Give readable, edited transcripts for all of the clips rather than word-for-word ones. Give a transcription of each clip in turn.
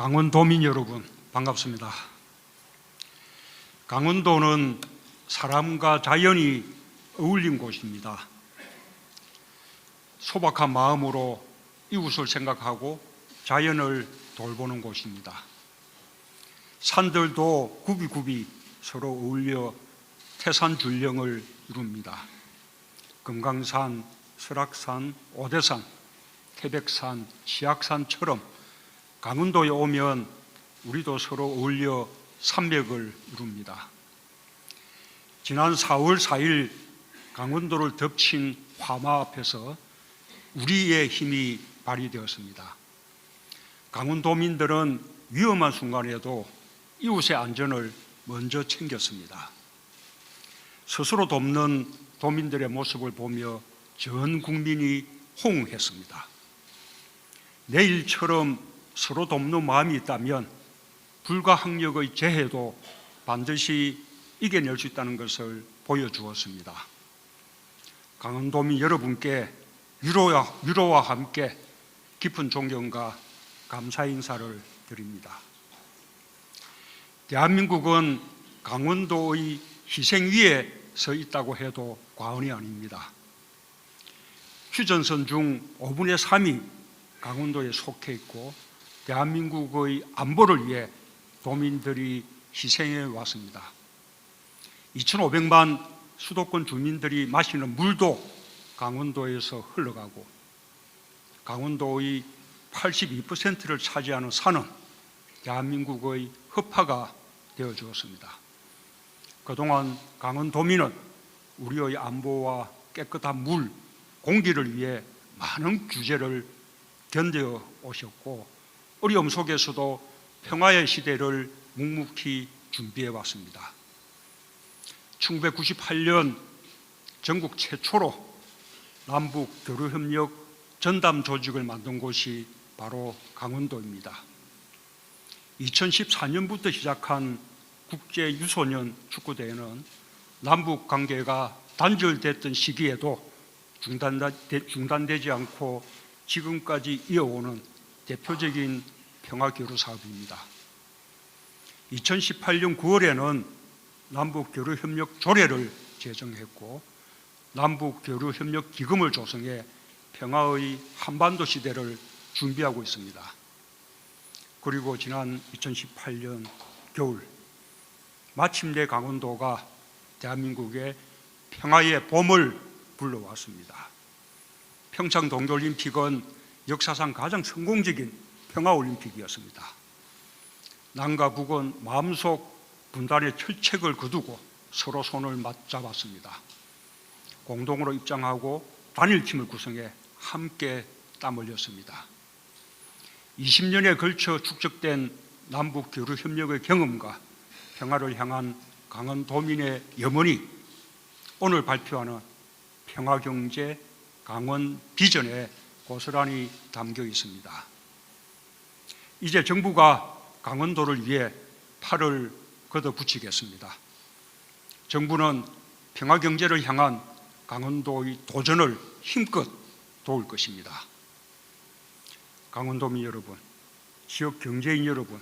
강원도민 여러분, 반갑습니다. 강원도는 사람과 자연이 어울린 곳입니다. 소박한 마음으로 이웃을 생각하고 자연을 돌보는 곳입니다. 산들도 굽이굽이 서로 어울려 태산줄령을 이룹니다. 금강산, 설악산, 오대산, 태백산, 치악산처럼 강원도에 오면 우리도 서로 어울려 산맥을 이룹니다. 지난 4월 4일 강원도를 덮친 화마 앞에서 우리의 힘이 발휘되었습니다. 강원도민들은 위험한 순간에도 이웃의 안전을 먼저 챙겼습니다. 스스로 돕는 도민들의 모습을 보며 전 국민이 호응했습니다. 내일처럼 서로 돕는 마음이 있다면 불가항력의 재해도 반드시 이겨낼 수 있다는 것을 보여주었습니다. 강원도민 여러분께 위로와 함께 깊은 존경과 감사 인사를 드립니다. 대한민국은 강원도의 희생 위에 서 있다고 해도 과언이 아닙니다. 휴전선 중 5분의 3이 강원도에 속해 있고 대한민국의 안보를 위해 도민들이 희생해 왔습니다. 2,500만 수도권 주민들이 마시는 물도 강원도에서 흘러가고 강원도의 82%를 차지하는 산은 대한민국의 허파가 되어 주었습니다. 그동안 강원도민은 우리의 안보와 깨끗한 물, 공기를 위해 많은 규제를 견뎌 오셨고 어려움 속에서도 평화의 시대를 묵묵히 준비해 왔습니다. 1998년 전국 최초로 남북 교류협력 전담 조직을 만든 곳이 바로 강원도입니다. 2014년부터 시작한 국제유소년 축구대회는 남북 관계가 단절됐던 시기에도 중단되지 않고 지금까지 이어오는 대표적인 평화교류 사업입니다. 2018년 9월에는 남북교류협력 조례를 제정했고 남북교류협력기금을 조성해 평화의 한반도 시대를 준비하고 있습니다. 그리고 지난 2018년 겨울 마침내 강원도가 대한민국의 평화의 봄을 불러왔습니다. 평창 동계올림픽은 역사상 가장 성공적인 평화올림픽이었습니다. 남과 북은 마음속 분단의 철책을 거두고 서로 손을 맞잡았습니다. 공동으로 입장하고 단일팀을 구성해 함께 땀 흘렸습니다. 20년에 걸쳐 축적된 남북 교류 협력의 경험과 평화를 향한 강원도민의 염원이 오늘 발표하는 평화경제 강원 비전에 고스란히 담겨 있습니다. 이제 정부가 강원도를 위해 팔을 걷어붙이겠습니다. 정부는 평화경제를 향한 강원도의 도전을 힘껏 도울 것입니다. 강원도민 여러분, 지역 경제인 여러분,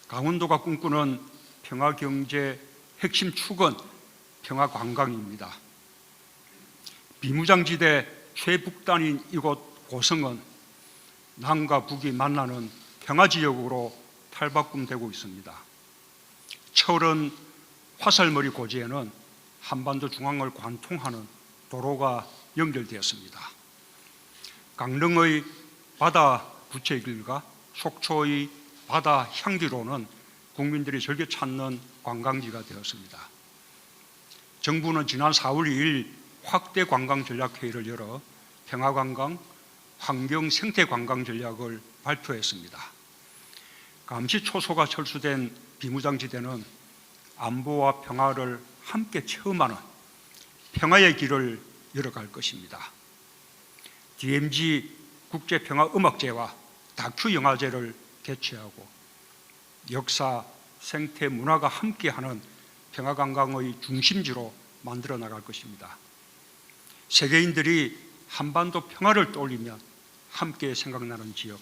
강원도가 꿈꾸는 평화경제 핵심 축은 평화관광입니다. 비무장지대 최북단인 이곳 고성은 남과 북이 만나는 평화지역으로 탈바꿈되고 있습니다. 철원 화살머리 고지에는 한반도 중앙을 관통하는 도로가 연결되었습니다. 강릉의 바다 부채길과 속초의 바다 향기로는 국민들이 즐겨 찾는 관광지가 되었습니다. 정부는 지난 4월 2일 확대 관광 전략회의를 열어 평화관광, 환경생태관광 전략을 발표했습니다. 감시초소가 철수된 비무장지대는 안보와 평화를 함께 체험하는 평화의 길을 열어갈 것입니다. DMZ 국제평화음악제와 다큐영화제를 개최하고 역사, 생태, 문화가 함께하는 평화관광의 중심지로 만들어 나갈 것입니다. 세계인들이 한반도 평화를 떠올리면 함께 생각나는 지역,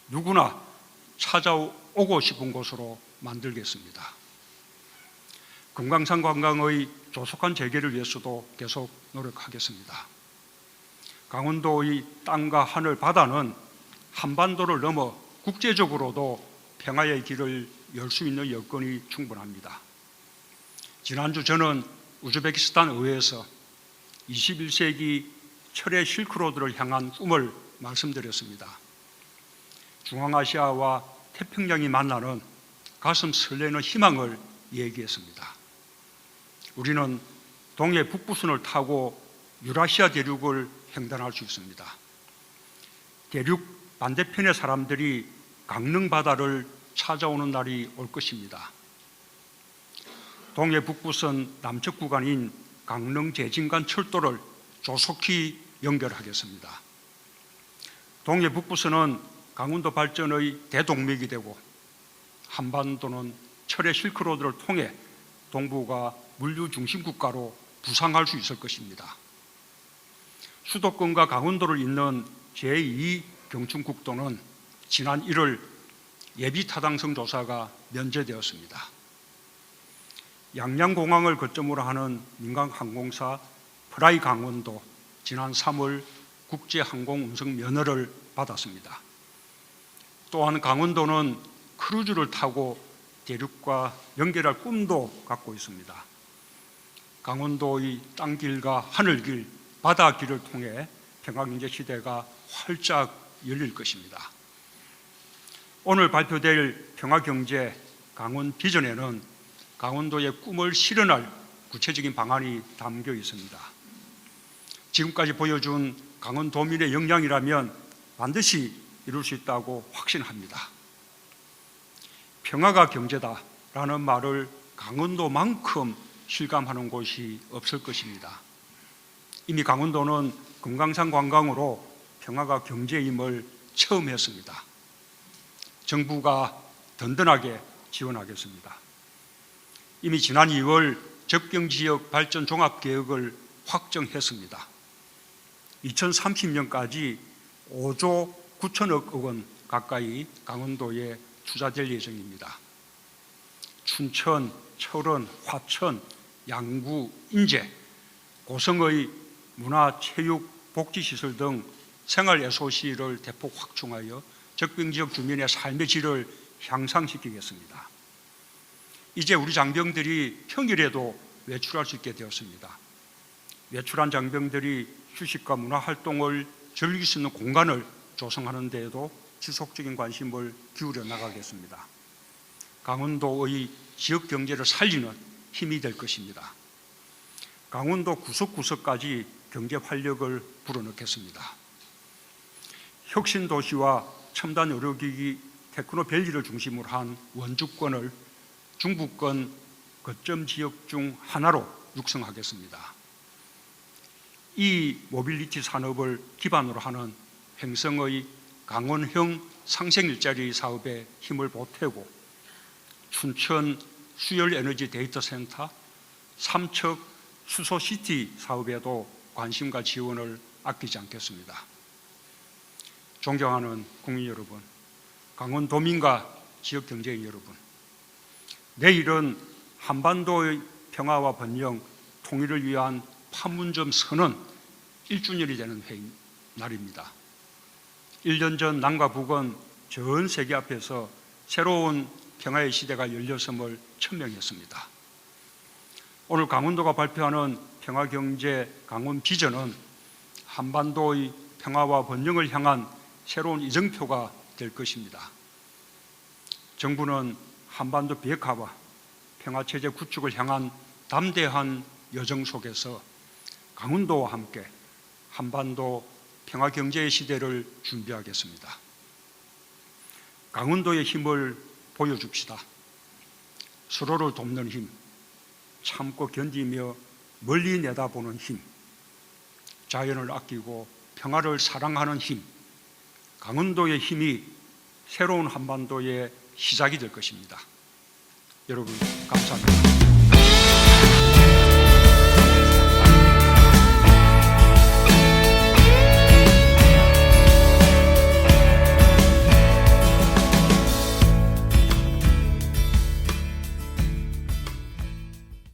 누구나 찾아오고 싶은 곳으로 만들겠습니다. 금강산 관광의 조속한 재개를 위해서도 계속 노력하겠습니다. 강원도의 땅과 하늘, 바다는 한반도를 넘어 국제적으로도 평화의 길을 열 수 있는 여건이 충분합니다. 지난주 저는 우즈베키스탄 의회에서 21세기 철의 실크로드를 향한 꿈을 말씀드렸습니다. 중앙아시아와 태평양이 만나는 가슴 설레는 희망을 얘기했습니다. 우리는 동해 북부선을 타고 유라시아 대륙을 횡단할 수 있습니다. 대륙 반대편의 사람들이 강릉 바다를 찾아오는 날이 올 것입니다. 동해 북부선 남측 구간인 강릉 제진간 철도를 조속히 연결하겠습니다. 동해 북부선은 강원도 발전의 대동맥이 되고 한반도는 철의 실크로드를 통해 동북아 물류 중심 국가로 부상할 수 있을 것입니다. 수도권과 강원도를 잇는 제2 경춘국도는 지난 1월 예비 타당성 조사가 면제되었습니다. 양양공항을 거점으로 하는 민간 항공사 프라이 강원도 지난 3월 국제항공 운송 면허를 받았습니다. 또한 강원도는 크루즈를 타고 대륙과 연결할 꿈도 갖고 있습니다. 강원도의 땅길과 하늘길, 바다길을 통해 평화경제 시대가 활짝 열릴 것입니다. 오늘 발표될 평화경제 강원 비전에는 강원도의 꿈을 실현할 구체적인 방안이 담겨 있습니다. 지금까지 보여준 강원도민의 역량이라면 반드시 이룰 수 있다고 확신합니다. 평화가 경제다라는 말을 강원도만큼 실감하는 곳이 없을 것입니다. 이미 강원도는 금강산 관광으로 평화가 경제임을 처음 했습니다. 정부가 든든하게 지원하겠습니다. 이미 지난 2월 접경지역 발전 종합계획을 확정했습니다. 2030년까지 5조 9천억 원 가까이 강원도에 투자될 예정입니다. 춘천, 철원, 화천, 양구, 인제, 고성의 문화, 체육, 복지시설 등 생활 SOC를 대폭 확충하여 적병지역 주민의 삶의 질을 향상시키겠습니다. 이제 우리 장병들이 평일에도 외출할 수 있게 되었습니다. 외출한 장병들이 휴식과 문화활동을 즐길 수 있는 공간을 조성하는 데에도 지속적인 관심을 기울여 나가겠습니다. 강원도의 지역 경제를 살리는 힘이 될 것입니다. 강원도 구석구석까지 경제 활력을 불어넣겠습니다. 혁신도시와 첨단 의료기기 테크노밸리를 중심으로 한 원주권을 중부권 거점 지역 중 하나로 육성하겠습니다. 이 모빌리티 산업을 기반으로 하는 횡성의 강원형 상생일자리 사업에 힘을 보태고 춘천 수열에너지 데이터센터, 삼척 수소시티 사업에도 관심과 지원을 아끼지 않겠습니다. 존경하는 국민 여러분, 강원도민과 지역경제인 여러분, 내일은 한반도의 평화와 번영, 통일을 위한 판문점 선언 1주년이 되는 날입니다. 1년 전 남과 북은 전 세계 앞에서 새로운 평화의 시대가 열렸음을 천명했습니다. 오늘 강원도가 발표하는 평화경제 강원 비전은 한반도의 평화와 번영을 향한 새로운 이정표가 될 것입니다. 정부는 한반도 비핵화와 평화체제 구축을 향한 담대한 여정 속에서 강원도와 함께 한반도 평화경제의 시대를 준비하겠습니다. 강원도의 힘을 보여줍시다. 서로를 돕는 힘, 참고 견디며 멀리 내다보는 힘, 자연을 아끼고 평화를 사랑하는 힘, 강원도의 힘이 새로운 한반도의 시작이 될 것입니다. 여러분 감사합니다.